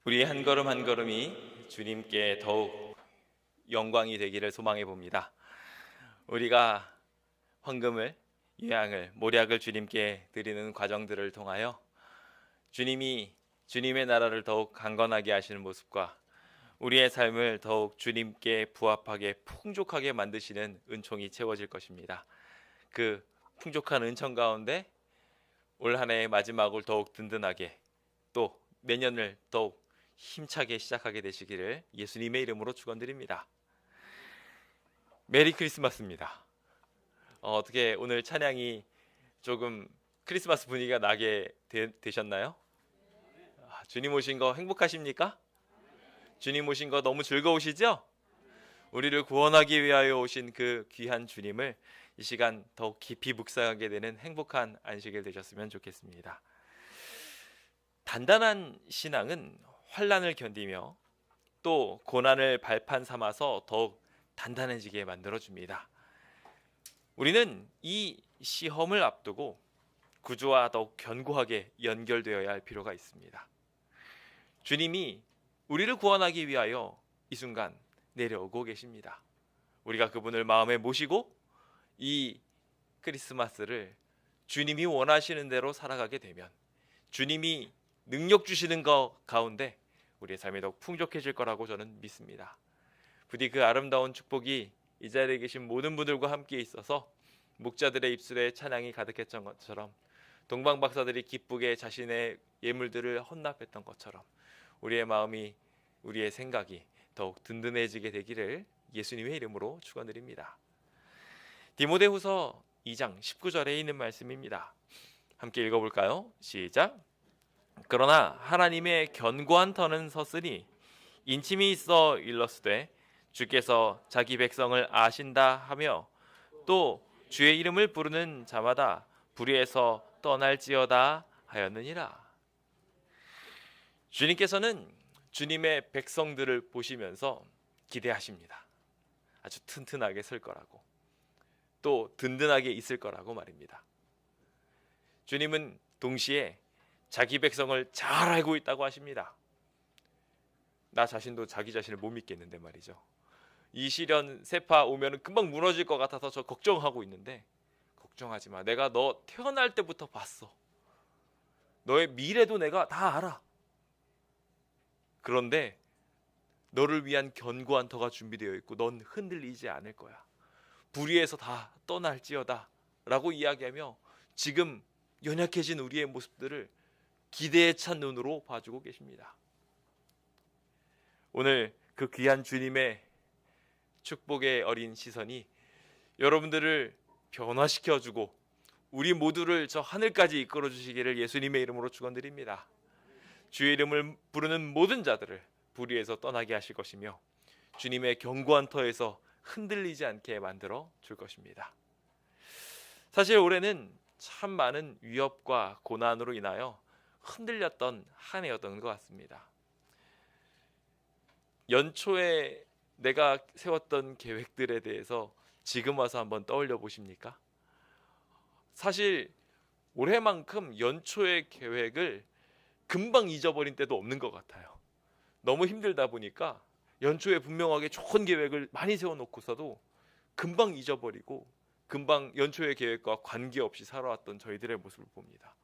우리 한 걸음 한 걸음이 주님께 더욱 영광이 되기를 소망해 봅니다. 우리가 헌금을, 유향을, 몰약을 주님께 드리는 과정들을 통하여 주님이 주님의 나라를 더욱 강건하게 하시는 모습과 우리의 삶을 더욱 주님께 부합하게 풍족하게 만드시는 은총이 채워질 것입니다. 그 풍족한 은총 가운데 올 한 해의 마지막을 더욱 든든하게, 또 내년을 더욱 힘차게 시작하게 되시기를 예수님의 이름으로 축원드립니다. 메리 크리스마스입니다. 어떻게 오늘 찬양이 조금 크리스마스 분위기가 나게 되셨나요? 주님 오신 거 행복하십니까? 주님 오신 거 너무 즐거우시죠? 우리를 구원하기 위하여 오신 그 귀한 주님을 이 시간 더욱 깊이 묵상하게 되는 행복한 안식일 되셨으면 좋겠습니다. 단단한 신앙은 환난을 견디며 또 고난을 발판 삼아서 더욱 단단해지게 만들어줍니다. 우리는 이 시험을 앞두고 구주와 더욱 견고하게 연결되어야 할 필요가 있습니다. 주님이 우리를 구원하기 위하여 이 순간 내려오고 계십니다. 우리가 그분을 마음에 모시고 이 크리스마스를 주님이 원하시는 대로 살아가게 되면 주님이 능력 주시는 것 가운데 우리의 삶이 더욱 풍족해질 거라고 저는 믿습니다. 부디 그 아름다운 축복이 이 자리에 계신 모든 분들과 함께 있어서 목자들의 입술에 찬양이 가득했던 것처럼, 동방 박사들이 기쁘게 자신의 예물들을 헌납했던 것처럼 우리의 마음이, 우리의 생각이 더욱 든든해지게 되기를 예수님의 이름으로 축원드립니다. 디모데후서 2장 19절에 있는 말씀입니다. 함께 읽어볼까요? 시작. 그러나 하나님의 견고한 터는 섰으니 인침이 있어 일렀으되 주께서 자기 백성을 아신다 하며 또 주의 이름을 부르는 자마다 불의에서 떠날지어다 하였느니라. 주님께서는 주님의 백성들을 보시면서 기대하십니다. 아주 튼튼하게 설 거라고, 또 든든하게 있을 거라고 말입니다. 주님은 동시에 자기 백성을 잘 알고 있다고 하십니다. 나 자신도 자기 자신을 못 믿겠는데 말이죠. 이 시련 세파 오면 금방 무너질 것 같아서 저 걱정하고 있는데, 걱정하지 마. 내가 너 태어날 때부터 봤어. 너의 미래도 내가 다 알아. 그런데 너를 위한 견고한 터가 준비되어 있고 넌 흔들리지 않을 거야. 불의에서 다 떠날지어다 라고 이야기하며 지금 연약해진 우리의 모습들을 기대에 찬 눈으로 봐주고 계십니다. 오늘 그 귀한 주님의 축복의 어린 시선이 여러분들을 변화시켜주고 우리 모두를 저 하늘까지 이끌어 주시기를 예수님의 이름으로 축원드립니다. 주의 이름을 부르는 모든 자들을 불의에서 떠나게 하실 것이며 주님의 견고한 터에서 흔들리지 않게 만들어 줄 것입니다. 사실 올해는 참 많은 위협과 고난으로 인하여 흔들렸던 한 해였던 것 같습니다. 연초에 내가 세웠던 계획들에 대해서 지금 와서 한번 떠올려 보십니까? 사실 올해만큼 연초의 계획을 금방 잊어버린 때도 없는 것 같아요. 너무 힘들다 보니까 연초에 분명하게 좋은 계획을 많이 세워놓고서도 금방 잊어버리고 금방 연초의 계획과 관계없이 살아왔던 저희들의 모습을 봅니다.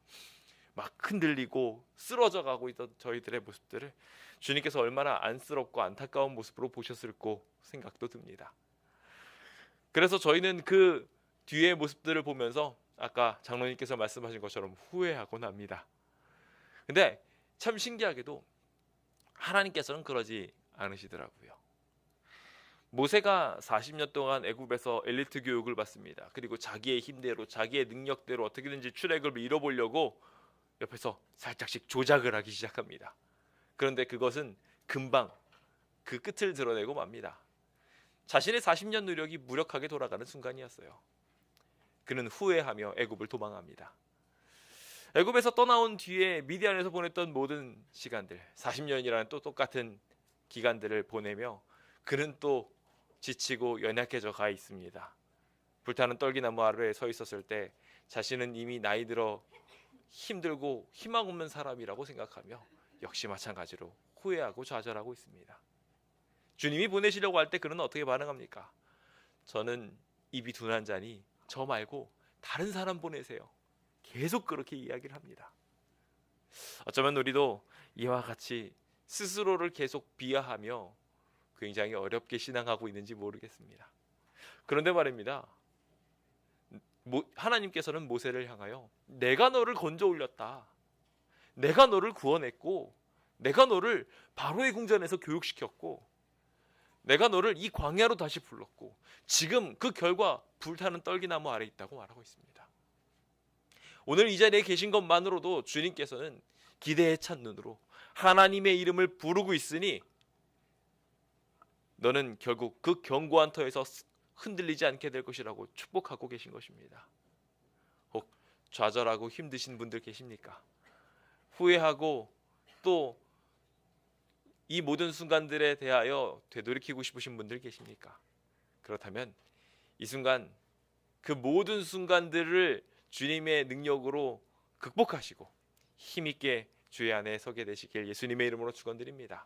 막 흔들리고 쓰러져 가고 있던 저희들의 모습들을 주님께서 얼마나 안쓰럽고 안타까운 모습으로 보셨을까 생각도 듭니다. 그래서 저희는 그 뒤의 모습들을 보면서 아까 장로님께서 말씀하신 것처럼 후회하곤 합니다. 근데 참 신기하게도 하나님께서는 그러지 않으시더라고요. 모세가 40년 동안 애굽에서 엘리트 교육을 받습니다. 그리고 자기의 힘대로, 자기의 능력대로 어떻게든지 출애굽을 이뤄보려고 옆에서 살짝씩 조작을 하기 시작합니다. 그런데 그것은 금방 그 끝을 드러내고 맙니다. 자신의 40년 노력이 무력하게 돌아가는 순간이었어요. 그는 후회하며 애굽을 도망합니다. 애굽에서 떠나온 뒤에 미디안에서 보냈던 모든 시간들, 40년이라는 또 똑같은 기간들을 보내며 그는 또 지치고 연약해져 가 있습니다. 불타는 떨기나무 아래에 서 있었을 때 자신은 이미 나이 들어 힘들고 희망 없는 사람이라고 생각하며 역시 마찬가지로 후회하고 좌절하고 있습니다. 주님이 보내시려고 할 때 그는 어떻게 반응합니까? 저는 입이 둔한 자니 저 말고 다른 사람 보내세요. 계속 그렇게 이야기를 합니다. 어쩌면 우리도 이와 같이 스스로를 계속 비하하며 굉장히 어렵게 신앙하고 있는지 모르겠습니다. 그런데 말입니다. 하나님께서는 모세를 향하여 내가 너를 건져 올렸다. 내가 너를 구원했고 내가 너를 바로의 궁전에서 교육시켰고 내가 너를 이 광야로 다시 불렀고 지금 그 결과 불타는 떨기나무 아래 있다고 말하고 있습니다. 오늘 이 자리에 계신 것만으로도 주님께서는 기대에 찬 눈으로 하나님의 이름을 부르고 있으니 너는 결국 그 견고한 터에서 흔들리지 않게 될 것이라고 축복하고 계신 것입니다. 혹 좌절하고 힘드신 분들 계십니까? 후회하고 또 이 모든 순간들에 대하여 되돌이키고 싶으신 분들 계십니까? 그렇다면 이 순간 그 모든 순간들을 주님의 능력으로 극복하시고 힘있게 주의 안에 서게 되시길 예수님의 이름으로 축원드립니다.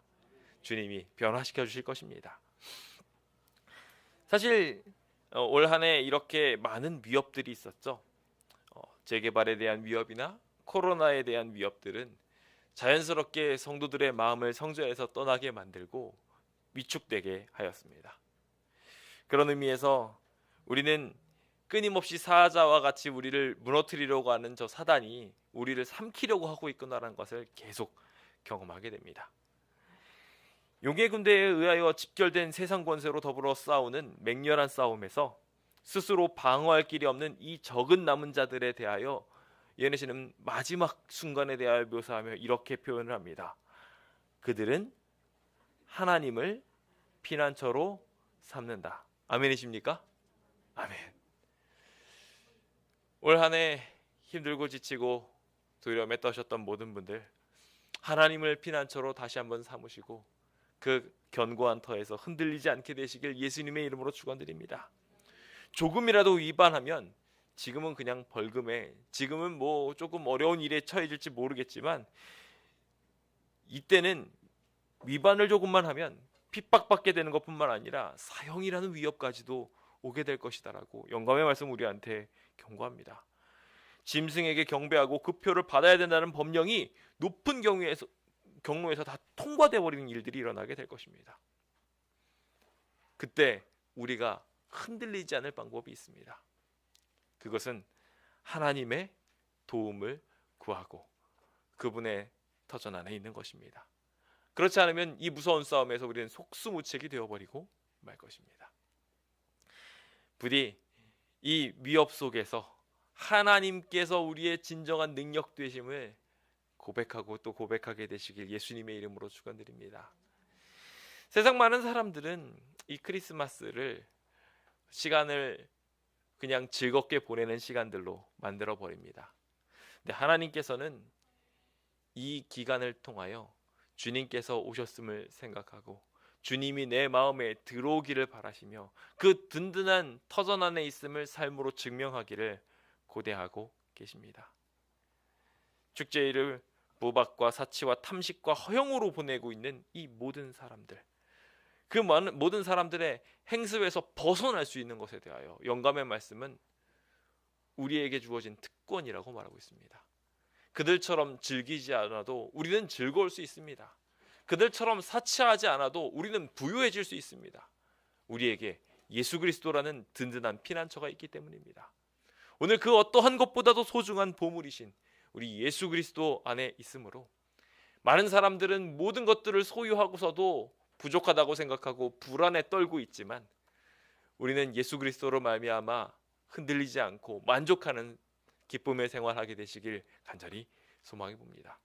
주님이 변화시켜 주실 것입니다. 사실 올 한 해 이렇게 많은 위협들이 있었죠. 재개발에 대한 위협이나 코로나에 대한 위협들은 자연스럽게 성도들의 마음을 성전에서 떠나게 만들고 위축되게 하였습니다. 그런 의미에서 우리는 끊임없이 사자와 같이 우리를 무너뜨리려고 하는 저 사단이 우리를 삼키려고 하고 있구나라는 것을 계속 경험하게 됩니다. 용의 군대에 의하여 집결된 세상 권세로 더불어 싸우는 맹렬한 싸움에서 스스로 방어할 길이 없는 이 적은 남은 자들에 대하여 예언시는 마지막 순간에 대하여 묘사하며 이렇게 표현을 합니다. 그들은 하나님을 피난처로 삼는다. 아멘이십니까? 아멘. 올 한 해 힘들고 지치고 두려움에 떠셨던 모든 분들 하나님을 피난처로 다시 한번 삼으시고 그 견고한 터에서 흔들리지 않게 되시길 예수님의 이름으로 축원드립니다. 조금이라도 위반하면 지금은 그냥 벌금에 지금은 뭐 조금 어려운 일에 처해질지 모르겠지만 이때는 위반을 조금만 하면 핍박받게 되는 것뿐만 아니라 사형이라는 위협까지도 오게 될 것이다라고 영감의 말씀 우리한테 경고합니다. 짐승에게 경배하고 그 표를 받아야 된다는 법령이 높은 경로에서 다 통과되어 버리는 일들이 일어나게 될 것입니다. 그때 우리가 흔들리지 않을 방법이 있습니다. 그것은 하나님의 도움을 구하고 그분의 터전 안에 있는 것입니다. 그렇지 않으면 이 무서운 싸움에서 우리는 속수무책이 되어버리고 말 것입니다. 부디 이 위협 속에서 하나님께서 우리의 진정한 능력 되심을 고백하고 또 고백하게 되시길 예수님의 이름으로 축원드립니다. 세상 많은 사람들은 이 크리스마스를 시간을 그냥 즐겁게 보내는 시간들로 만들어 버립니다. 근데 하나님께서는 이 기간을 통하여 주님께서 오셨음을 생각하고 주님이 내 마음에 들어오기를 바라시며 그 든든한 터전 안에 있음을 삶으로 증명하기를 고대하고 계십니다. 축제일을 무박과 사치와 탐식과 허영으로 보내고 있는 이 모든 사람들, 그 모든 사람들의 행습에서 벗어날 수 있는 것에 대하여 영감의 말씀은 우리에게 주어진 특권이라고 말하고 있습니다. 그들처럼 즐기지 않아도 우리는 즐거울 수 있습니다. 그들처럼 사치하지 않아도 우리는 부유해질 수 있습니다. 우리에게 예수 그리스도라는 든든한 피난처가 있기 때문입니다. 오늘 그 어떠한 것보다도 소중한 보물이신 우리 예수 그리스도 안에 있으므로 많은 사람들은 모든 것들을 소유하고서도 부족하다고 생각하고 불안에 떨고 있지만 우리는 예수 그리스도로 말미암아 흔들리지 않고 만족하는 기쁨의 생활하게 되시길 간절히 소망해 봅니다.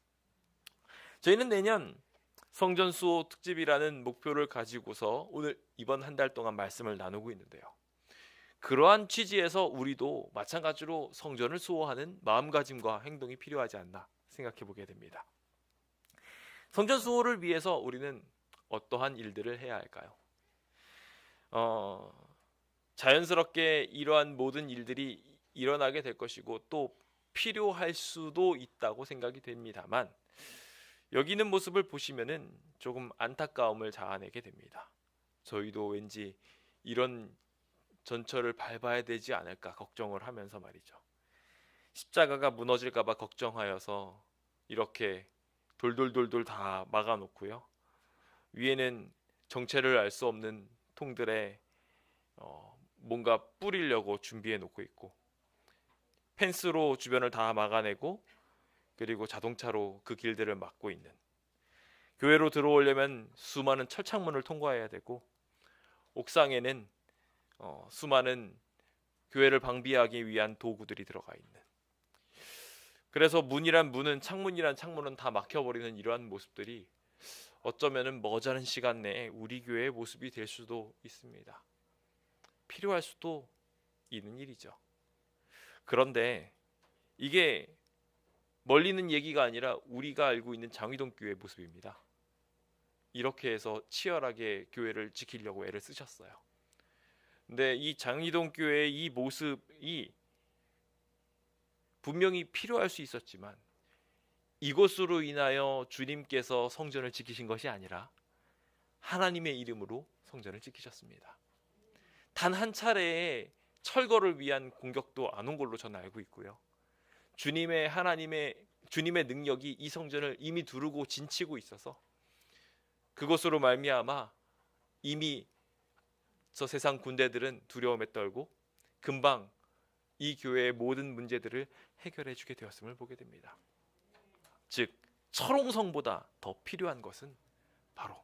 저희는 내년 성전 수호 특집이라는 목표를 가지고서 오늘 이번 한 달 동안 말씀을 나누고 있는데요. 그러한 취지에서 우리도 마찬가지로 성전을 수호하는 마음가짐과 행동이 필요하지 않나 생각해 보게 됩니다. 성전 수호를 위해서 우리는 어떠한 일들을 해야 할까요? 자연스럽게 이러한 모든 일들이 일어나게 될 것이고 또 필요할 수도 있다고 생각이 됩니다만 여기 있는 모습을 보시면은 조금 안타까움을 자아내게 됩니다. 저희도 왠지 이런 전철을 밟아야 되지 않을까 걱정을 하면서 말이죠. 십자가가 무너질까봐 걱정하여서 이렇게 돌돌돌돌 다 막아놓고요. 위에는 정체를 알 수 없는 통들에 뭔가 뿌리려고 준비해 놓고 있고, 펜스로 주변을 다 막아내고, 그리고 자동차로 그 길들을 막고 있는, 교회로 들어오려면 수많은 철창문을 통과해야 되고, 옥상에는 수많은 교회를 방비하기 위한 도구들이 들어가 있는, 그래서 문이란 문은, 창문이란 창문은 다 막혀버리는 이러한 모습들이 어쩌면은 머지않은 시간 내에 우리 교회의 모습이 될 수도 있습니다. 필요할 수도 있는 일이죠. 그런데 이게 멀리 있는 얘기가 아니라 우리가 알고 있는 장위동 교회의 모습입니다. 이렇게 해서 치열하게 교회를 지키려고 애를 쓰셨어요. 근데 이 장위동 교회의 이 모습이 분명히 필요할 수 있었지만, 이것으로 인하여 주님께서 성전을 지키신 것이 아니라 하나님의 이름으로 성전을 지키셨습니다. 단 한 차례의 철거를 위한 공격도 안 온 걸로 저는 알고 있고요. 주님의 능력이 이 성전을 이미 두르고 진치고 있어서 그것으로 말미암아 이미 저 세상 군대들은 두려움에 떨고 금방 이 교회의 모든 문제들을 해결해 주게 되었음을 보게 됩니다. 즉 철옹성보다 더 필요한 것은 바로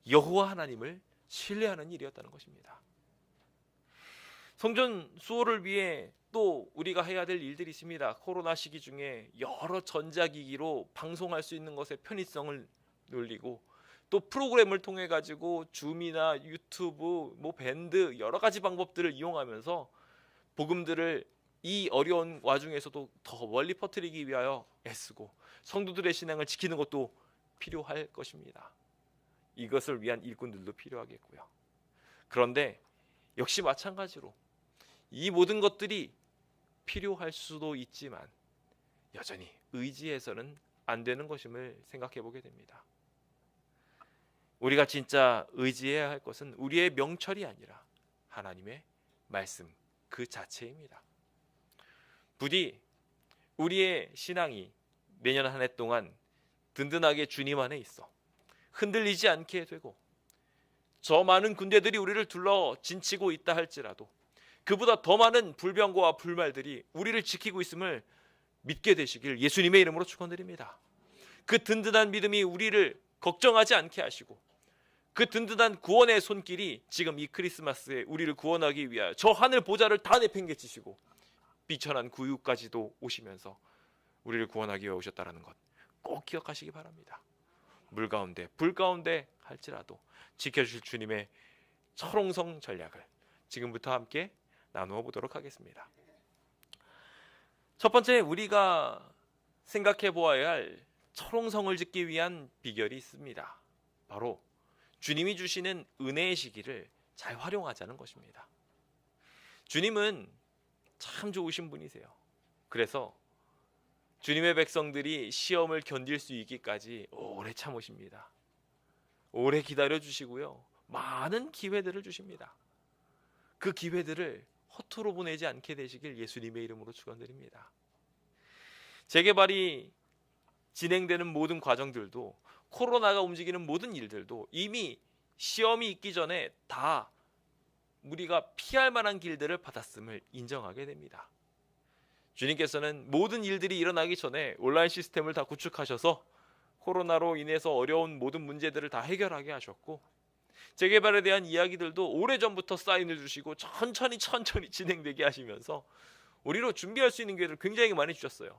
여호와 하나님을 신뢰하는 일이었다는 것입니다. 성전 수호를 위해 또 우리가 해야 될 일들이 있습니다. 코로나 시기 중에 여러 전자기기로 방송할 수 있는 것의 편의성을 늘리고, 또 프로그램을 통해 가지고 줌이나 유튜브, 밴드 여러 가지 방법들을 이용하면서 복음들을 이 어려운 와중에서도 더 멀리 퍼뜨리기 위하여 애쓰고, 성도들의 신앙을 지키는 것도 필요할 것입니다. 이것을 위한 일꾼들도 필요하겠고요. 그런데 역시 마찬가지로 이 모든 것들이 필요할 수도 있지만 여전히 의지해서는 안 되는 것임을 생각해 보게 됩니다. 우리가 진짜 의지해야 할 것은 우리의 명철이 아니라 하나님의 말씀 그 자체입니다. 부디 우리의 신앙이 내년 한 해 동안 든든하게 주님 안에 있어 흔들리지 않게 되고, 저 많은 군대들이 우리를 둘러 진치고 있다 할지라도 그보다 더 많은 불병거와 불말들이 우리를 지키고 있음을 믿게 되시길 예수님의 이름으로 축원드립니다. 그 든든한 믿음이 우리를 걱정하지 않게 하시고, 그 든든한 구원의 손길이 지금 이 크리스마스에 우리를 구원하기 위하여 저 하늘 보좌를 다 내팽개치시고 비천한 구유까지도 오시면서 우리를 구원하기 위해 오셨다는 것 꼭 기억하시기 바랍니다. 물 가운데 불 가운데 할지라도 지켜주실 주님의 철옹성 전략을 지금부터 함께 나누어 보도록 하겠습니다. 첫 번째, 우리가 생각해 보아야 할 철옹성을 짓기 위한 비결이 있습니다. 바로 주님이 주시는 은혜의 시기를 잘 활용하자는 것입니다. 주님은 참 좋으신 분이세요. 그래서 주님의 백성들이 시험을 견딜 수 있기까지 오래 참으십니다. 오래 기다려 주시고요, 많은 기회들을 주십니다. 그 기회들을 허투루 보내지 않게 되시길 예수님의 이름으로 축원드립니다. 재개발이 진행되는 모든 과정들도, 코로나가 움직이는 모든 일들도 이미 시험이 있기 전에 다 우리가 피할 만한 길들을 받았음을 인정하게 됩니다. 주님께서는 모든 일들이 일어나기 전에 온라인 시스템을 다 구축하셔서 코로나로 인해서 어려운 모든 문제들을 다 해결하게 하셨고, 재개발에 대한 이야기들도 오래전부터 사인을 주시고 천천히 진행되게 하시면서 우리로 준비할 수 있는 기회를 굉장히 많이 주셨어요.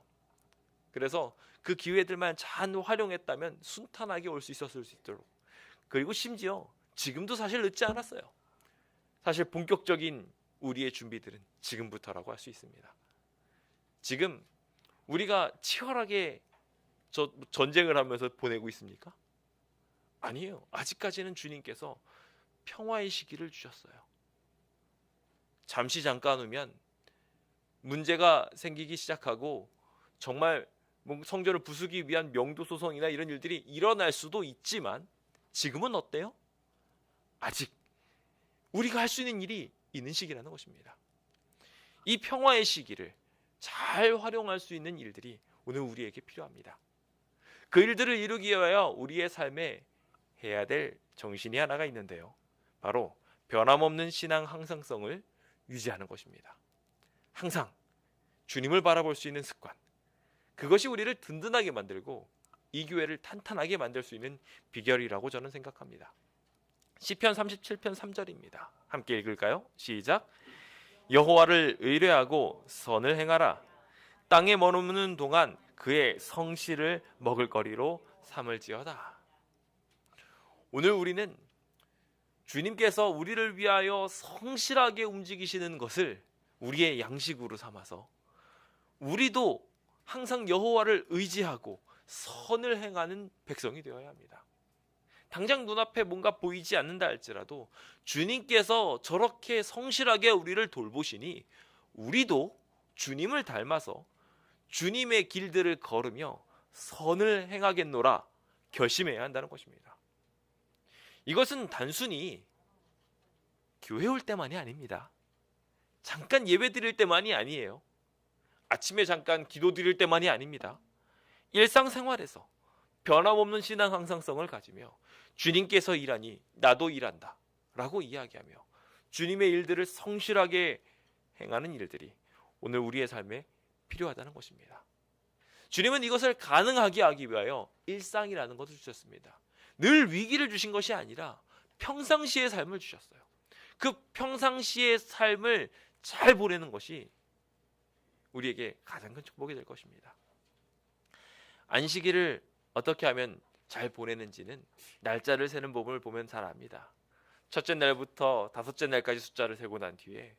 그래서 그 기회들만 잘 활용했다면 순탄하게 올 수 있었을 수 있도록, 그리고 심지어 지금도 사실 늦지 않았어요. 사실 본격적인 우리의 준비들은 지금부터라고 할 수 있습니다. 지금 우리가 치열하게 전쟁을 하면서 보내고 있습니까? 아니에요. 아직까지는 주님께서 평화의 시기를 주셨어요. 잠시 잠깐 후면 문제가 생기기 시작하고 정말 성전을 부수기 위한 명도 소송이나 이런 일들이 일어날 수도 있지만 지금은 어때요? 아직 우리가 할 수 있는 일이 있는 시기라는 것입니다. 이 평화의 시기를 잘 활용할 수 있는 일들이 오늘 우리에게 필요합니다. 그 일들을 이루기 위하여 우리의 삶에 해야 될 정신이 하나가 있는데요. 바로 변함없는 신앙 항상성을 유지하는 것입니다. 항상 주님을 바라볼 수 있는 습관, 그것이 우리를 든든하게 만들고 이 교회를 탄탄하게 만들 수 있는 비결이라고 저는 생각합니다. 시편 37편 3절입니다. 함께 읽을까요? 시작. 여호와를 의뢰하고 선을 행하라. 땅에 머무는 동안 그의 성실을 먹을거리로 삼을지어다. 오늘 우리는 주님께서 우리를 위하여 성실하게 움직이시는 것을 우리의 양식으로 삼아서 우리도 항상 여호와를 의지하고 선을 행하는 백성이 되어야 합니다. 당장 눈앞에 뭔가 보이지 않는다 할지라도 주님께서 저렇게 성실하게 우리를 돌보시니 우리도 주님을 닮아서 주님의 길들을 걸으며 선을 행하겠노라 결심해야 한다는 것입니다. 이것은 단순히 교회 올 때만이 아닙니다. 잠깐 예배 드릴 때만이 아니에요. 아침에 잠깐 기도 드릴 때만이 아닙니다. 일상생활에서 변함없는 신앙 항상성을 가지며 주님께서 일하니 나도 일한다 라고 이야기하며 주님의 일들을 성실하게 행하는 일들이 오늘 우리의 삶에 필요하다는 것입니다. 주님은 이것을 가능하게 하기 위하여 일상이라는 것을 주셨습니다. 늘 위기를 주신 것이 아니라 평상시의 삶을 주셨어요. 그 평상시의 삶을 잘 보내는 것이 우리에게 가장 큰 축복이 될 것입니다. 안식일을 어떻게 하면 잘 보내는지는 날짜를 세는 법을 보면 잘 압니다. 첫째 날부터 다섯째 날까지 숫자를 세고 난 뒤에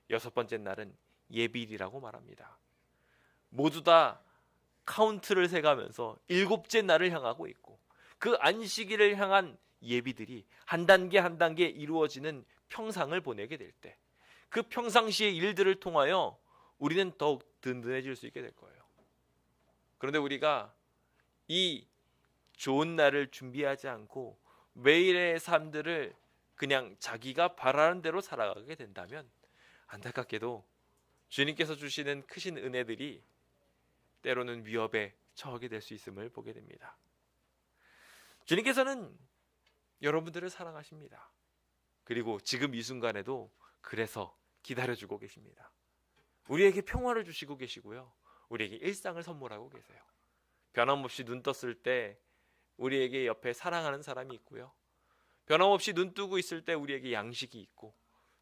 여섯 번째 날은 예비일이라고 말합니다. 모두 다 카운트를 세가면서 일곱째 날을 향하고 있고 그 안식일을 향한 예비들이 한 단계 한 단계 이루어지는 평상을 보내게 될 때 그 평상시의 일들을 통하여 우리는 더욱 든든해질 수 있게 될 거예요. 그런데 우리가 이 좋은 날을 준비하지 않고 매일의 삶들을 그냥 자기가 바라는 대로 살아가게 된다면 안타깝게도 주님께서 주시는 크신 은혜들이 때로는 위협에 처하게 될 수 있음을 보게 됩니다. 주님께서는 여러분들을 사랑하십니다. 그리고 지금 이 순간에도 그래서 기다려주고 계십니다. 우리에게 평화를 주시고 계시고요. 우리에게 일상을 선물하고 계세요. 변함없이 눈 떴을 때 우리에게 옆에 사랑하는 사람이 있고요. 변함없이 눈 뜨고 있을 때 우리에게 양식이 있고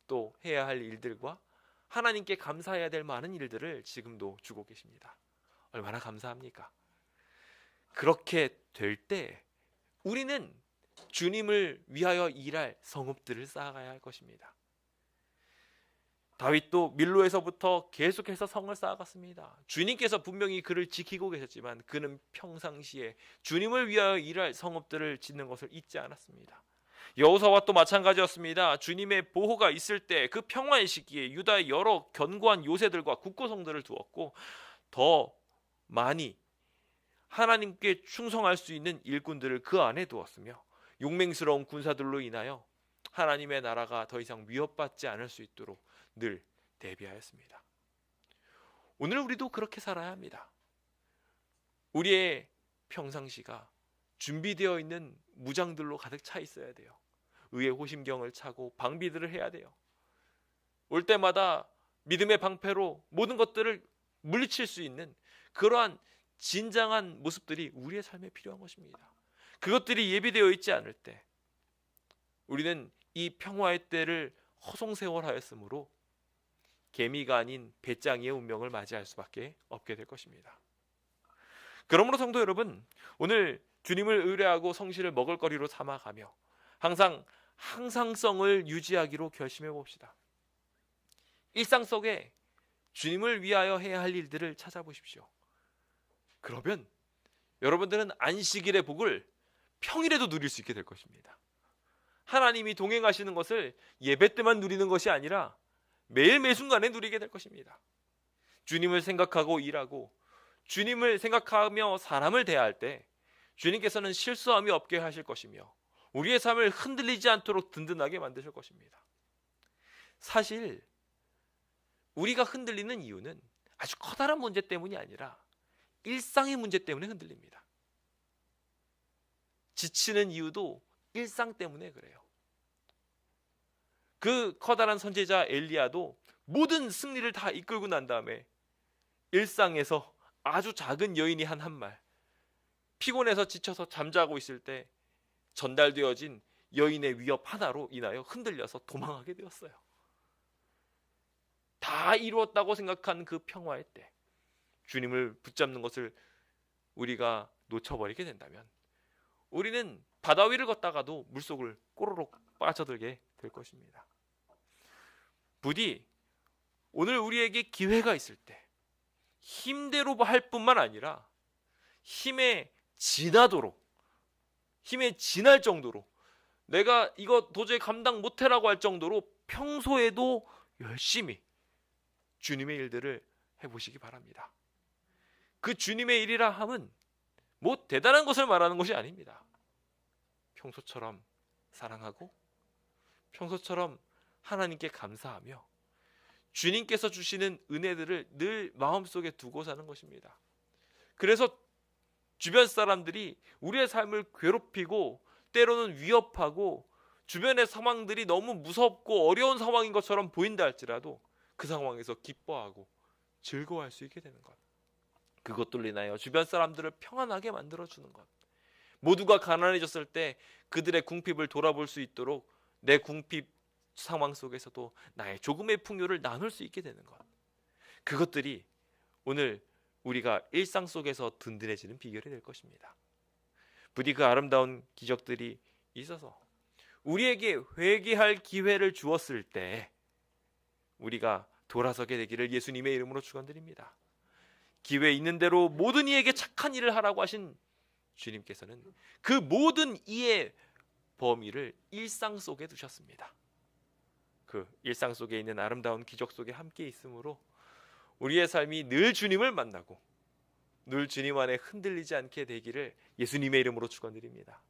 또 해야 할 일들과 하나님께 감사해야 될 많은 일들을 지금도 주고 계십니다. 얼마나 감사합니까? 그렇게 될 때 우리는 주님을 위하여 일할 성읍들을 쌓아가야 할 것입니다. 다윗도 밀로에서부터 계속해서 성을 쌓아갔습니다. 주님께서 분명히 그를 지키고 계셨지만 그는 평상시에 주님을 위하여 일할 성읍들을 짓는 것을 잊지 않았습니다. 여호사와 또 마찬가지였습니다. 주님의 보호가 있을 때 그 평화의 시기에 유다의 여러 견고한 요새들과 국고성들을 두었고 더 많이 하나님께 충성할 수 있는 일꾼들을 그 안에 두었으며 용맹스러운 군사들로 인하여 하나님의 나라가 더 이상 위협받지 않을 수 있도록 늘 대비하였습니다. 오늘 우리도 그렇게 살아야 합니다. 우리의 평상시가 준비되어 있는 무장들로 가득 차 있어야 돼요. 의의 호심경을 차고 방비들을 해야 돼요. 올 때마다 믿음의 방패로 모든 것들을 물리칠 수 있는 그러한 진정한 모습들이 우리의 삶에 필요한 것입니다. 그것들이 예비되어 있지 않을 때 우리는 이 평화의 때를 허송세월하였으므로 개미가 아닌 배짱이의 운명을 맞이할 수밖에 없게 될 것입니다. 그러므로 성도 여러분, 오늘 주님을 의뢰하고 성실을 먹을거리로 삼아가며 항상 항상성을 유지하기로 결심해 봅시다. 일상 속에 주님을 위하여 해야 할 일들을 찾아보십시오. 그러면 여러분들은 안식일의 복을 평일에도 누릴 수 있게 될 것입니다. 하나님이 동행하시는 것을 예배 때만 누리는 것이 아니라 매일 매 순간에 누리게 될 것입니다. 주님을 생각하고 일하고 주님을 생각하며 사람을 대할 때 주님께서는 실수함이 없게 하실 것이며 우리의 삶을 흔들리지 않도록 든든하게 만드실 것입니다. 사실 우리가 흔들리는 이유는 아주 커다란 문제 때문이 아니라 일상의 문제 때문에 흔들립니다. 지치는 이유도 일상 때문에 그래요. 그 커다란 선지자 엘리야도 모든 승리를 다 이끌고 난 다음에 일상에서 아주 작은 여인이 한 말, 피곤해서 지쳐서 잠자고 있을 때 전달되어진 여인의 위협 하나로 인하여 흔들려서 도망하게 되었어요. 다 이루었다고 생각한 그 평화의 때 주님을 붙잡는 것을 우리가 놓쳐버리게 된다면 우리는 바다 위를 걷다가도 물속을 꼬르륵 빠져들게 될 것입니다. 부디 오늘 우리에게 기회가 있을 때 힘대로 할 뿐만 아니라 힘에 지나도록, 힘에 지날 정도로, 내가 이거 도저히 감당 못해라고 할 정도로 평소에도 열심히 주님의 일들을 해보시기 바랍니다. 그 주님의 일이라 함은 뭐 대단한 것을 말하는 것이 아닙니다. 평소처럼 사랑하고 평소처럼 하나님께 감사하며 주님께서 주시는 은혜들을 늘 마음속에 두고 사는 것입니다. 그래서 주변 사람들이 우리의 삶을 괴롭히고 때로는 위협하고 주변의 상황들이 너무 무섭고 어려운 상황인 것처럼 보인다 할지라도 그 상황에서 기뻐하고 즐거워할 수 있게 되는 것, 그것들로 인하여 주변 사람들을 평안하게 만들어주는 것, 모두가 가난해졌을 때 그들의 궁핍을 돌아볼 수 있도록 내 궁핍 상황 속에서도 나의 조금의 풍요를 나눌 수 있게 되는 것, 그것들이 오늘 우리가 일상 속에서 든든해지는 비결이 될 것입니다. 부디 그 아름다운 기적들이 있어서 우리에게 회개할 기회를 주었을 때 우리가 돌아서게 되기를 예수님의 이름으로 축원드립니다. 기회 있는 대로 모든 이에게 착한 일을 하라고 하신 주님께서는 그 모든 이의 범위를 일상 속에 두셨습니다. 그 일상 속에 있는 아름다운 기적 속에 함께 있으므로 우리의 삶이 늘 주님을 만나고 늘 주님 안에 흔들리지 않게 되기를 예수님의 이름으로 축원드립니다.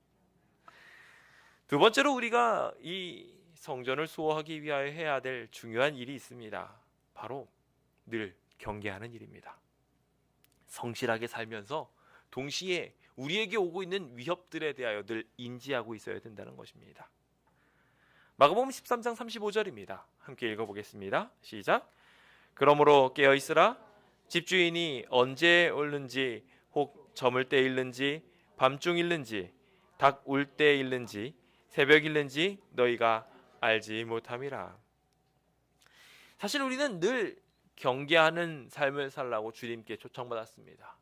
두 번째로 우리가 이 성전을 수호하기 위하여 해야 될 중요한 일이 있습니다. 바로 늘 경계하는 일입니다. 성실하게 살면서 동시에 우리에게 오고 있는 위협들에 대하여 늘 인지하고 있어야 된다는 것입니다. 마가복음 13장 35절입니다. 함께 읽어보겠습니다. 시작. 그러므로 깨어있으라. 집주인이 언제 올는지 혹 저물 때 일는지 밤중 일는지 닭 울 때 일는지 새벽 일는지 너희가 알지 못함이라. 사실 우리는 늘 경계하는 삶을 살라고 주님께 초청받았습니다.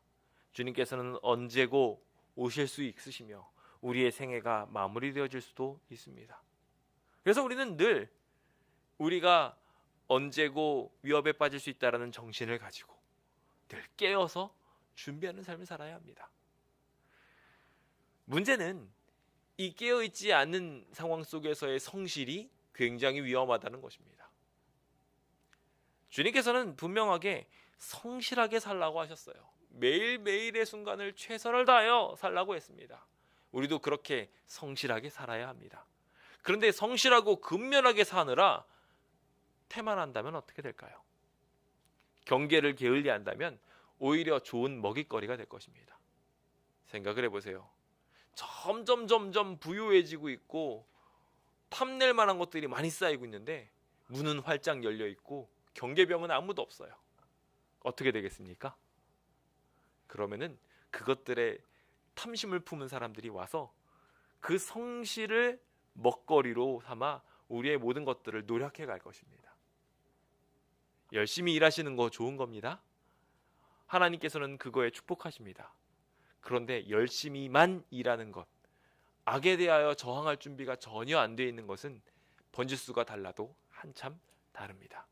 주님께서는 언제고 오실 수 있으시며 우리의 생애가 마무리되어질 수도 있습니다. 그래서 우리는 늘 우리가 언제고 위협에 빠질 수 있다는 정신을 가지고 늘 깨어서 준비하는 삶을 살아야 합니다. 문제는 이 깨어있지 않는 상황 속에서의 성실이 굉장히 위험하다는 것입니다. 주님께서는 분명하게 성실하게 살라고 하셨어요. 매일매일의 순간을 최선을 다하여 살라고 했습니다. 우리도 그렇게 성실하게 살아야 합니다. 그런데 성실하고 근면하게 사느라 태만한다면 어떻게 될까요? 경계를 게을리한다면 오히려 좋은 먹잇거리가 될 것입니다. 생각을 해보세요. 점점 부유해지고 있고 탐낼 만한 것들이 많이 쌓이고 있는데 문은 활짝 열려 있고 경계병은 아무도 없어요. 어떻게 되겠습니까? 그러면은 그것들에 탐심을 품은 사람들이 와서 그 성실을 먹거리로 삼아 우리의 모든 것들을 노력해 갈 것입니다. 열심히 일하시는 거 좋은 겁니다. 하나님께서는 그거에 축복하십니다. 그런데 열심히만 일하는 것, 악에 대하여 저항할 준비가 전혀 안 되어 있는 것은 번지수가 달라도 한참 다릅니다.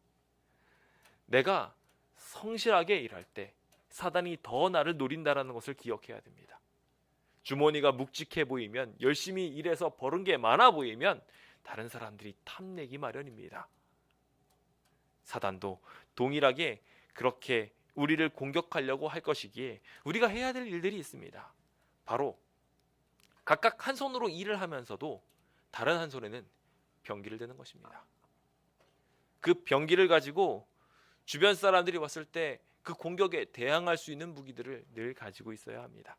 내가 성실하게 일할 때 사단이 더 나를 노린다는 것을 기억해야 됩니다. 주머니가 묵직해 보이면, 열심히 일해서 벌은 게 많아 보이면 다른 사람들이 탐내기 마련입니다. 사단도 동일하게 그렇게 우리를 공격하려고 할 것이기에 우리가 해야 될 일들이 있습니다. 바로 각각 한 손으로 일을 하면서도 다른 한 손에는 병기를 드는 것입니다. 그 병기를 가지고 주변 사람들이 왔을 때 그 공격에 대항할 수 있는 무기들을 늘 가지고 있어야 합니다.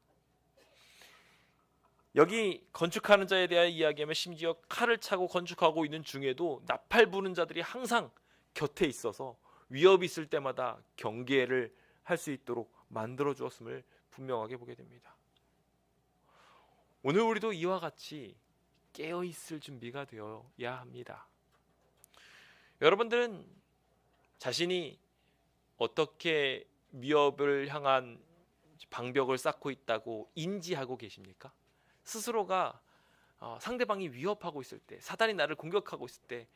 여기 건축하는 자에 대한 이야기하면 심지어 칼을 차고 건축하고 있는 중에도 나팔 부는 자들이 항상 곁에 있어서 위협이 있을 때마다 경계를 할 수 있도록 만들어 주었음을 분명하게 보게 됩니다. 오늘 우리도 이와 같이 깨어 있을 준비가 되어야 합니다. 여러분들은 자신이 어떻게 위협을 향한 방벽을 쌓고 있다고 인지하고 계십니까? 스스로가 상대방이 위협하고 있을 때, 사단이 나를 공격하고 있을 때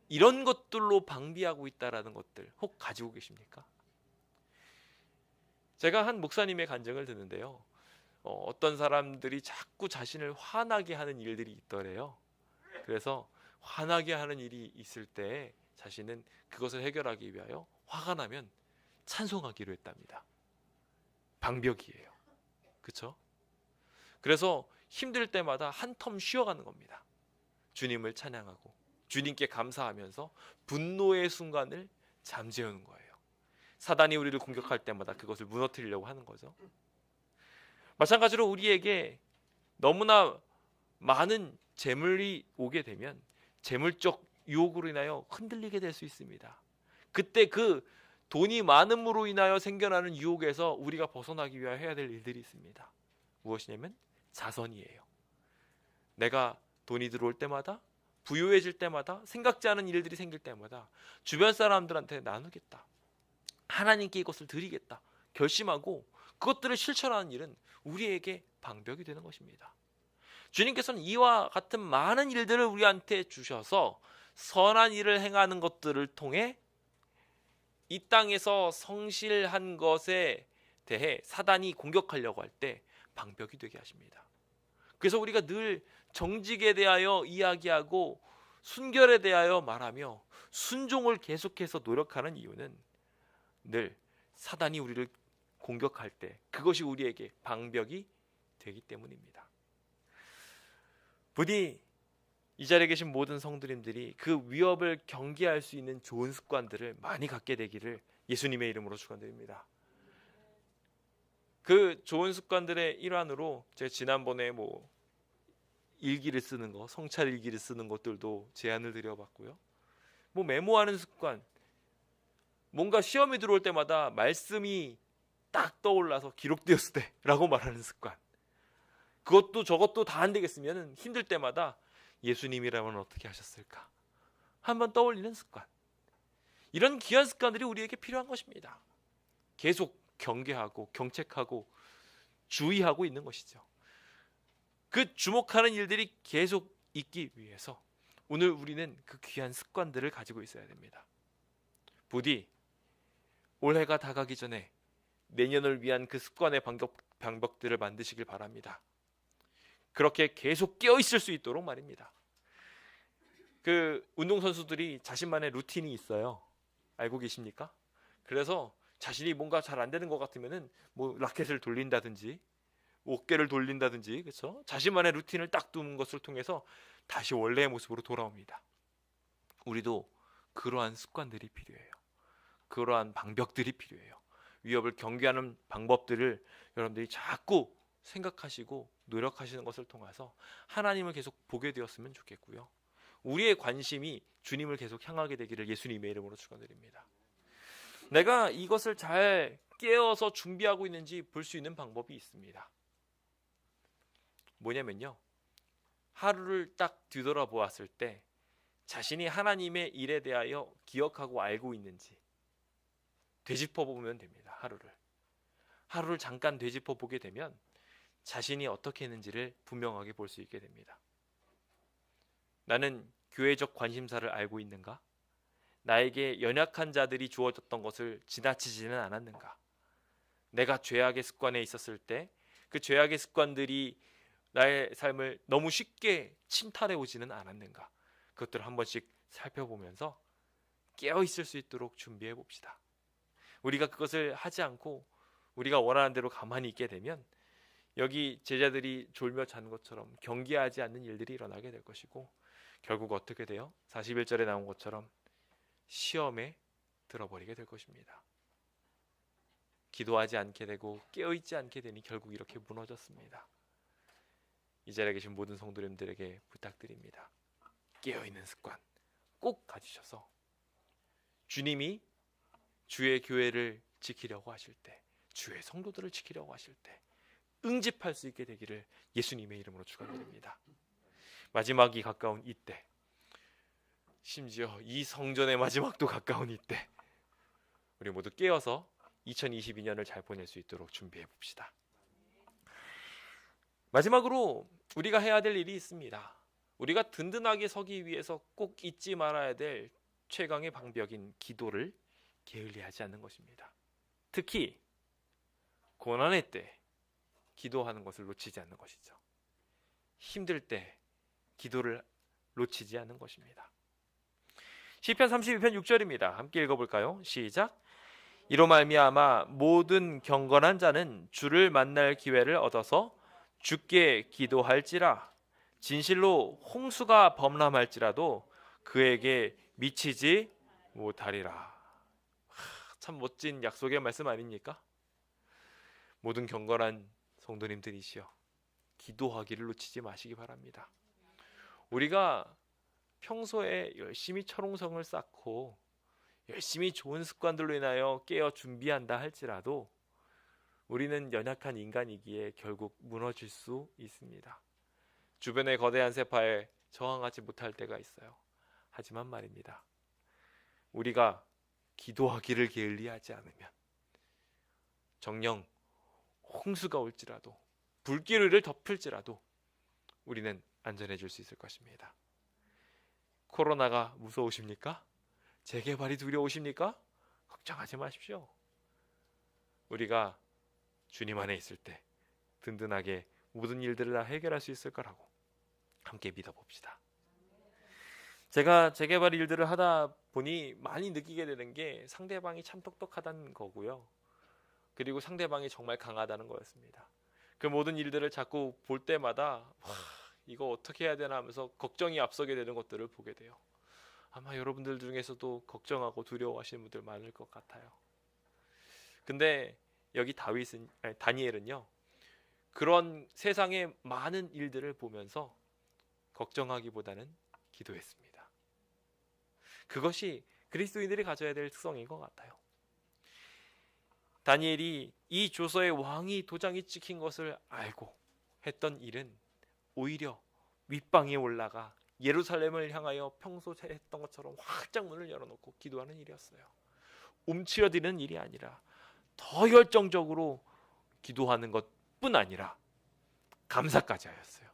이런 것들로 방비하고 있다라는 것들 혹 가지고 계십니까? 제가 한 목사님의 간증을 듣는데요. 어떤 사람들이 자꾸 자신을 화나게 하는 일들이 있더래요. 그래서 화나게 하는 일이 있을 때 자신은 그것을 해결하기 위하여 화가 나면 찬송하기로 했답니다. 방벽이에요. 그렇죠? 그래서 힘들 때마다 한 텀 쉬어가는 겁니다. 주님을 찬양하고 주님께 감사하면서 분노의 순간을 잠재우는 거예요. 사단이 우리를 공격할 때마다 그것을 무너뜨리려고 하는 거죠. 마찬가지로 우리에게 너무나 많은 재물이 오게 되면 재물적 유혹으로 인하여 흔들리게 될 수 있습니다. 그때 그 돈이 많음으로 인하여 생겨나는 유혹에서 우리가 벗어나기 위하여 해야 될 일들이 있습니다. 무엇이냐면 자선이에요. 내가 돈이 들어올 때마다, 부유해질 때마다, 생각지 않은 일들이 생길 때마다 주변 사람들한테 나누겠다, 하나님께 이것을 드리겠다 결심하고 그것들을 실천하는 일은 우리에게 방벽이 되는 것입니다. 주님께서는 이와 같은 많은 일들을 우리한테 주셔서 선한 일을 행하는 것들을 통해 이 땅에서 성실한 것에 대해 사단이 공격하려고 할 때 방벽이 되게 하십니다. 그래서 우리가 늘 정직에 대하여 이야기하고 순결에 대하여 말하며 순종을 계속해서 노력하는 이유는 늘 사단이 우리를 공격할 때 그것이 우리에게 방벽이 되기 때문입니다. 부디 이 자리에 계신 모든 성도님들이 그 위협을 경계할 수 있는 좋은 습관들을 많이 갖게 되기를 예수님의 이름으로 축원드립니다. 그 좋은 습관들의 일환으로 제가 지난번에 일기를 쓰는 거, 성찰 일기를 쓰는 것들도 제안을 드려봤고요. 메모하는 습관, 뭔가 시험이 들어올 때마다 말씀이 딱 떠올라서 기록되었을 때라고 말하는 습관, 그것도 저것도 다 안 되겠으면 힘들 때마다 예수님이라면 어떻게 하셨을까 한번 떠올리는 습관, 이런 귀한 습관들이 우리에게 필요한 것입니다. 계속 경계하고 경책하고 주의하고 있는 것이죠. 그 주목하는 일들이 계속 있기 위해서 오늘 우리는 그 귀한 습관들을 가지고 있어야 됩니다. 부디 올해가 다가기 전에 내년을 위한 그 습관의 방법들을 만드시길 바랍니다. 그렇게 계속 깨어 있을 수 있도록 말입니다. 그 운동선수들이 자신만의 루틴이 있어요. 알고 계십니까? 그래서 자신이 뭔가 잘 안 되는 것 같으면은 라켓을 돌린다든지 어깨를 돌린다든지, 그렇죠? 자신만의 루틴을 딱 두는 것을 통해서 다시 원래의 모습으로 돌아옵니다. 우리도 그러한 습관들이 필요해요. 그러한 방벽들이 필요해요. 위협을 경계하는 방법들을 여러분들이 자꾸 생각하시고 노력하시는 것을 통해서 하나님을 계속 보게 되었으면 좋겠고요. 우리의 관심이 주님을 계속 향하게 되기를 예수님의 이름으로 축원드립니다. 내가 이것을 잘 깨어서 준비하고 있는지 볼 수 있는 방법이 있습니다. 뭐냐면요, 하루를 딱 뒤돌아보았을 때 자신이 하나님의 일에 대하여 기억하고 알고 있는지 되짚어 보면 됩니다. 하루를 잠깐 되짚어 보게 되면 자신이 어떻게 했는지를 분명하게 볼 수 있게 됩니다. 나는 교회적 관심사를 알고 있는가? 나에게 연약한 자들이 주어졌던 것을 지나치지는 않았는가? 내가 죄악의 습관에 있었을 때 그 죄악의 습관들이 나의 삶을 너무 쉽게 침탈해 오지는 않았는가? 그것들을 한 번씩 살펴보면서 깨어 있을 수 있도록 준비해 봅시다. 우리가 그것을 하지 않고 우리가 원하는 대로 가만히 있게 되면 여기 제자들이 졸며 잔 것처럼 경계하지 않는 일들이 일어나게 될 것이고, 결국 어떻게 돼요? 41절에 나온 것처럼 시험에 들어버리게 될 것입니다. 기도하지 않게 되고 깨어있지 않게 되니 결국 이렇게 무너졌습니다. 이 자리에 계신 모든 성도님들에게 부탁드립니다. 깨어있는 습관 꼭 가지셔서 주님이 주의 교회를 지키려고 하실 때, 주의 성도들을 지키려고 하실 때 응집할 수 있게 되기를 예수님의 이름으로 축원드립니다. 마지막이 가까운 이때, 심지어 이 성전의 마지막도 가까운 이때, 우리 모두 깨어서 2022년을 잘 보낼 수 있도록 준비해 봅시다. 마지막으로 우리가 해야 될 일이 있습니다. 우리가 든든하게 서기 위해서 꼭 잊지 말아야 될 최강의 방벽인 기도를 게을리하지 않는 것입니다. 특히 고난의 때 기도하는 것을 놓치지 않는 것이죠. 힘들 때 기도를 놓치지 않는 것입니다. 시편 32편 6절입니다. 함께 읽어볼까요? 시작. 이로 말미암아 모든 경건한 자는 주를 만날 기회를 얻어서 주께 기도할지라. 진실로 홍수가 범람할지라도 그에게 미치지 못하리라. 참 멋진 약속의 말씀 아닙니까? 모든 경건한 성도님들이시여, 기도하기를 놓치지 마시기 바랍니다. 우리가 평소에 열심히 철옹성을 쌓고 열심히 좋은 습관들로 인하여 깨어 준비한다 할지라도 우리는 연약한 인간이기에 결국 무너질 수 있습니다. 주변의 거대한 세파에 저항하지 못할 때가 있어요. 하지만 말입니다, 우리가 기도하기를 게을리하지 않으면 정녕 홍수가 올지라도 불길을 덮을지라도 우리는 안전해질 수 있을 것입니다. 코로나가 무서우십니까? 재개발이 두려우십니까? 걱정하지 마십시오. 우리가 주님 안에 있을 때 든든하게 모든 일들을 다 해결할 수 있을 거라고 함께 믿어봅시다. 제가 재개발 일들을 하다 보니 많이 느끼게 되는 게 상대방이 참 똑똑하다는 거고요. 그리고 상대방이 정말 강하다는 거였습니다. 그 모든 일들을 자꾸 볼 때마다 이거 어떻게 해야 되나 하면서 걱정이 앞서게 되는 것들을 보게 돼요. 아마 여러분들 중에서도 걱정하고 두려워하시는 분들 많을 것 같아요. 근데 여기 다니엘은요, 그런 세상의 많은 일들을 보면서 걱정하기보다는 기도했습니다. 그것이 그리스도인들이 가져야 될 특성인 것 같아요. 다니엘이 이 조서의 왕이 도장이 찍힌 것을 알고 했던 일은 오히려 윗방에 올라가 예루살렘을 향하여 평소 했던 것처럼 활짝 문을 열어놓고 기도하는 일이었어요. 움츠러드는 일이 아니라 더 열정적으로 기도하는 것뿐 아니라 감사까지 하였어요.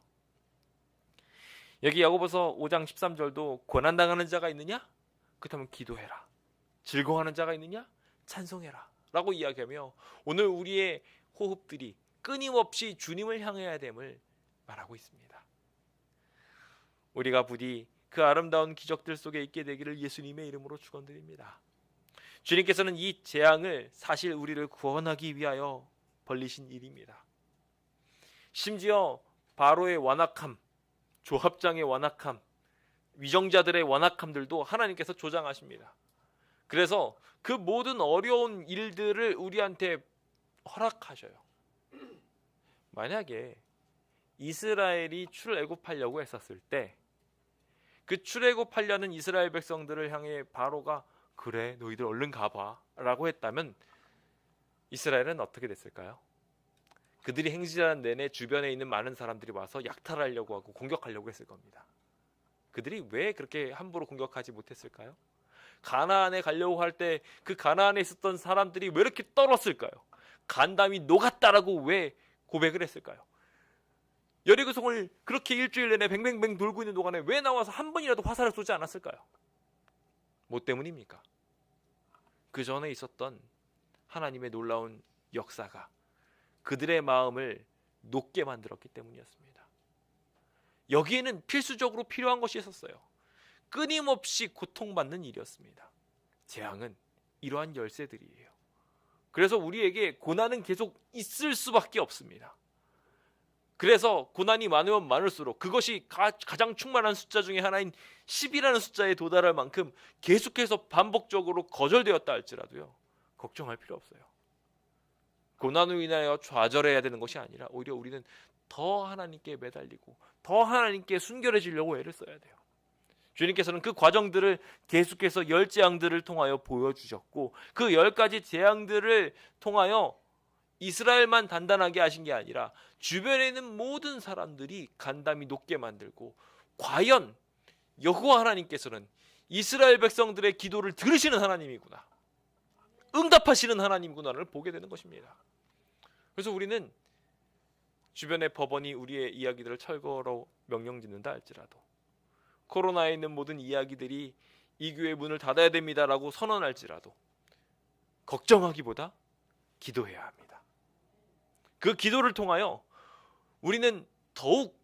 여기 야고보서 5장 13절도 고난당하는 자가 있느냐? 그렇다면 기도해라. 즐거워하는 자가 있느냐? 찬송해라 라고 이야기하며 오늘 우리의 호흡들이 끊임없이 주님을 향해야 됨을 말하고 있습니다. 우리가 부디 그 아름다운 기적들 속에 있게 되기를 예수님의 이름으로 축원드립니다. 주님께서는 이 재앙을 사실 우리를 구원하기 위하여 벌리신 일입니다. 심지어 바로의 완악함, 조합장의 완악함, 위정자들의 완악함들도 하나님께서 조장하십니다. 그래서 그 모든 어려운 일들을 우리한테 허락하셔요. 만약에 이스라엘이 출애굽하려고 했었을 때 그 출애굽하려는 이스라엘 백성들을 향해 바로가 그래 너희들 얼른 가봐 라고 했다면 이스라엘은 어떻게 됐을까요? 그들이 행진하는 내내 주변에 있는 많은 사람들이 와서 약탈하려고 하고 공격하려고 했을 겁니다. 그들이 왜 그렇게 함부로 공격하지 못했을까요? 가나안에 가려고 할 때 그 가나안에 있었던 사람들이 왜 이렇게 떨었을까요? 간담이 녹았다라고 왜 고백을 했을까요? 여리고성을 그렇게 일주일 내내 뱅뱅뱅 돌고 있는 동안에 왜 나와서 한 번이라도 화살을 쏘지 않았을까요? 뭐 때문입니까? 그 전에 있었던 하나님의 놀라운 역사가 그들의 마음을 높게 만들었기 때문이었습니다. 여기에는 필수적으로 필요한 것이 있었어요. 끊임없이 고통받는 일이었습니다. 재앙은 이러한 열쇠들이에요. 그래서 우리에게 고난은 계속 있을 수밖에 없습니다. 그래서 고난이 많으면 많을수록 그것이 가장 충만한 숫자 중에 하나인 10이라는 숫자에 도달할 만큼 계속해서 반복적으로 거절되었다 할지라도요, 걱정할 필요 없어요. 고난으로 인하여 좌절해야 되는 것이 아니라 오히려 우리는 더 하나님께 매달리고 더 하나님께 순결해지려고 애를 써야 돼요. 주님께서는 그 과정들을 계속해서 10재앙들을 통하여 보여주셨고, 그 10가지 재앙들을 통하여 이스라엘만 단단하게 하신 게 아니라 주변에 있는 모든 사람들이 간담이 높게 만들고, 과연 여호와 하나님께서는 이스라엘 백성들의 기도를 들으시는 하나님이구나, 응답하시는 하나님이구나를 보게 되는 것입니다. 그래서 우리는 주변의 법원이 우리의 이야기들을 철거로 명령짓는다 할지라도, 코로나에 있는 모든 이야기들이 이 교회 문을 닫아야 됩니다라고 선언할지라도 걱정하기보다 기도해야 합니다. 그 기도를 통하여 우리는 더욱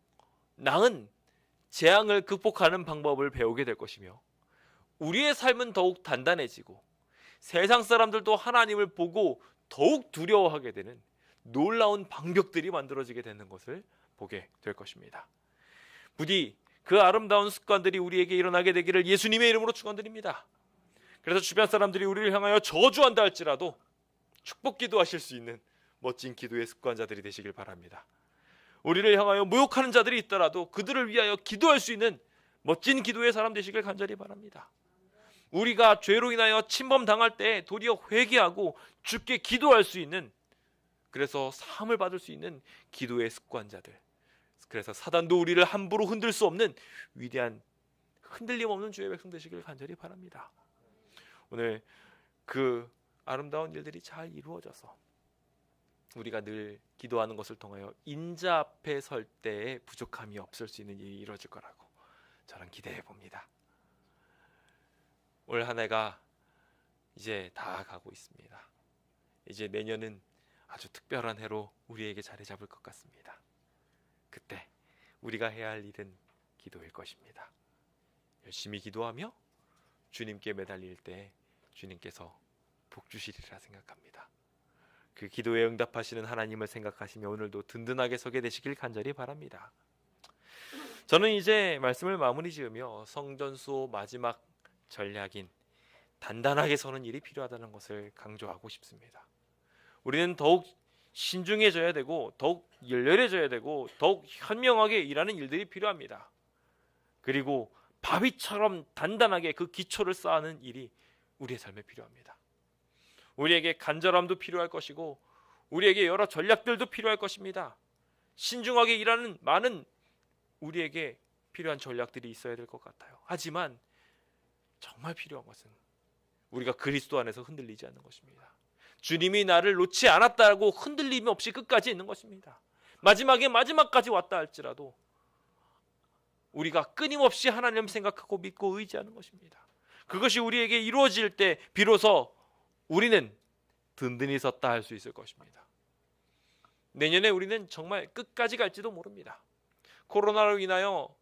나은 재앙을 극복하는 방법을 배우게 될 것이며, 우리의 삶은 더욱 단단해지고 세상 사람들도 하나님을 보고 더욱 두려워하게 되는 놀라운 방벽들이 만들어지게 되는 것을 보게 될 것입니다. 부디 그 아름다운 습관들이 우리에게 일어나게 되기를 예수님의 이름으로 축원드립니다. 그래서 주변 사람들이 우리를 향하여 저주한다 할지라도 축복 기도하실 수 있는 멋진 기도의 습관자들이 되시길 바랍니다. 우리를 향하여 모욕하는 자들이 있더라도 그들을 위하여 기도할 수 있는 멋진 기도의 사람 되시길 간절히 바랍니다. 우리가 죄로 인하여 침범당할 때 도리어 회개하고 주께 기도할 수 있는, 그래서 사함을 받을 수 있는 기도의 습관자들, 그래서 사단도 우리를 함부로 흔들 수 없는 위대한 흔들림 없는 주의 백성 되시길 간절히 바랍니다. 오늘 그 아름다운 일들이 잘 이루어져서 우리가 늘 기도하는 것을 통하여 인자 앞에 설 때에 부족함이 없을 수 있는 일이 이루어질 거라고 저는 기대해 봅니다. 올 한 해가 이제 다 가고 있습니다. 이제 내년은 아주 특별한 해로 우리에게 자리 잡을 것 같습니다. 그때 우리가 해야 할 일은 기도일 것입니다. 열심히 기도하며 주님께 매달릴 때 주님께서 복 주시리라 생각합니다. 그 기도에 응답하시는 하나님을 생각하시며 오늘도 든든하게 서게 되시길 간절히 바랍니다. 저는 이제 말씀을 마무리 지으며 성전 수호 마지막 전략인 단단하게 서는 일이 필요하다는 것을 강조하고 싶습니다. 우리는 더욱 신중해져야 되고 더욱 열렬해져야 되고 더욱 현명하게 일하는 일들이 필요합니다. 그리고 바위처럼 단단하게 그 기초를 쌓는 일이 우리의 삶에 필요합니다. 우리에게 간절함도 필요할 것이고 우리에게 여러 전략들도 필요할 것입니다. 신중하게 일하는 많은 우리에게 필요한 전략들이 있어야 될 것 같아요. 하지만 정말 필요한 것은 우리가 그리스도 안에서 흔들리지 않는 것입니다. 주님이 나를 놓지 않았다고 흔들림 없이 끝까지 있는 것입니다. 마지막까지 왔다 할지라도 우리가 끊임없이 하나님 생각하고 믿고 의지하는 것입니다. 그것이 우리에게 이루어질 때 비로소 우리는 든든히 섰다 할 수 있을 것입니다. 내년에 우리는 정말 끝까지 갈지도 모릅니다. 코로나로 인하여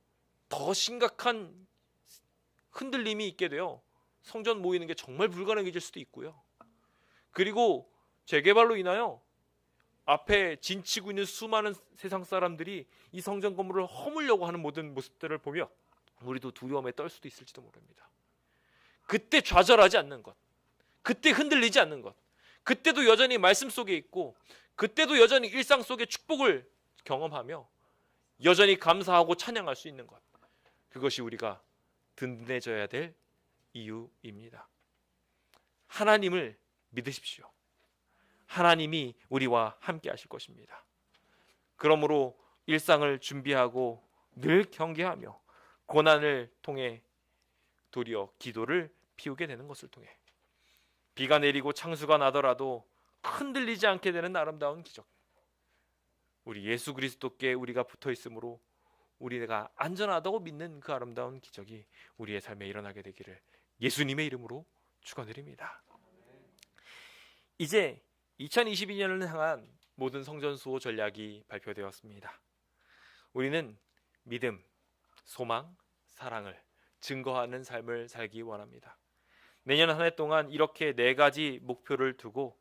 더 심각한 흔들림이 있게 되어 성전 모이는 게 정말 불가능해질 수도 있고요. 그리고 재개발로 인하여 앞에 진치고 있는 수많은 세상 사람들이 이 성전 건물을 허물려고 하는 모든 모습들을 보며 우리도 두려움에 떨 수도 있을지도 모릅니다. 그때 좌절하지 않는 것, 그때 흔들리지 않는 것, 그때도 여전히 말씀 속에 있고 그때도 여전히 일상 속의 축복을 경험하며 여전히 감사하고 찬양할 수 있는 것, 그것이 우리가 든든해져야 될 이유입니다. 하나님을 믿으십시오. 하나님이 우리와 함께 하실 것입니다. 그러므로 일상을 준비하고 늘 경계하며 고난을 통해 도리어 기도를 피우게 되는 것을 통해 비가 내리고 창수가 나더라도 흔들리지 않게 되는 아름다운 기적, 우리 예수 그리스도께 우리가 붙어 있으므로 우리가 안전하다고 믿는 그 아름다운 기적이 우리의 삶에 일어나게 되기를 예수님의 이름으로 축원드립니다. 이제 2022년을 향한 모든 성전 수호 전략이 발표되었습니다. 우리는 믿음, 소망, 사랑을 증거하는 삶을 살기 원합니다. 내년 한 해 동안 이렇게 4가지 목표를 두고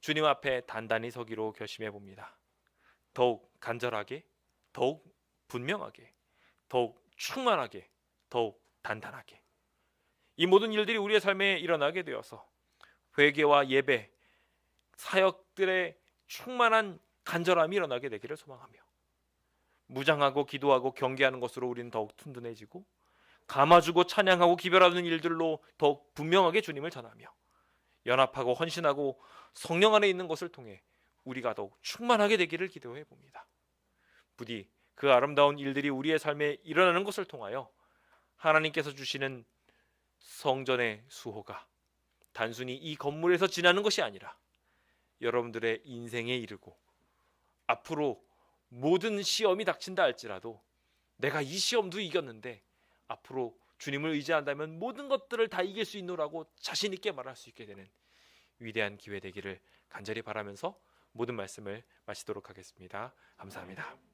주님 앞에 단단히 서기로 결심해 봅니다. 더욱 간절하게, 더욱 분명하게, 더욱 충만하게, 더욱 단단하게. 이 모든 일들이 우리의 삶에 일어나게 되어서 회개와 예배, 사역들의 충만한 간절함이 일어나게 되기를 소망하며, 무장하고 기도하고 경계하는 것으로 우리는 더욱 튼튼해지고, 감아주고 찬양하고 기별하는 일들로 더욱 분명하게 주님을 전하며, 연합하고 헌신하고 성령 안에 있는 것을 통해 우리가 더욱 충만하게 되기를 기도해 봅니다. 부디 그 아름다운 일들이 우리의 삶에 일어나는 것을 통하여 하나님께서 주시는 성전의 수호가 단순히 이 건물에서 지나는 것이 아니라 여러분들의 인생에 이르고, 앞으로 모든 시험이 닥친다 할지라도 내가 이 시험도 이겼는데 앞으로 주님을 의지한다면 모든 것들을 다 이길 수 있노라고 자신 있게 말할 수 있게 되는 위대한 기회 되기를 간절히 바라면서 모든 말씀을 마치도록 하겠습니다. 감사합니다.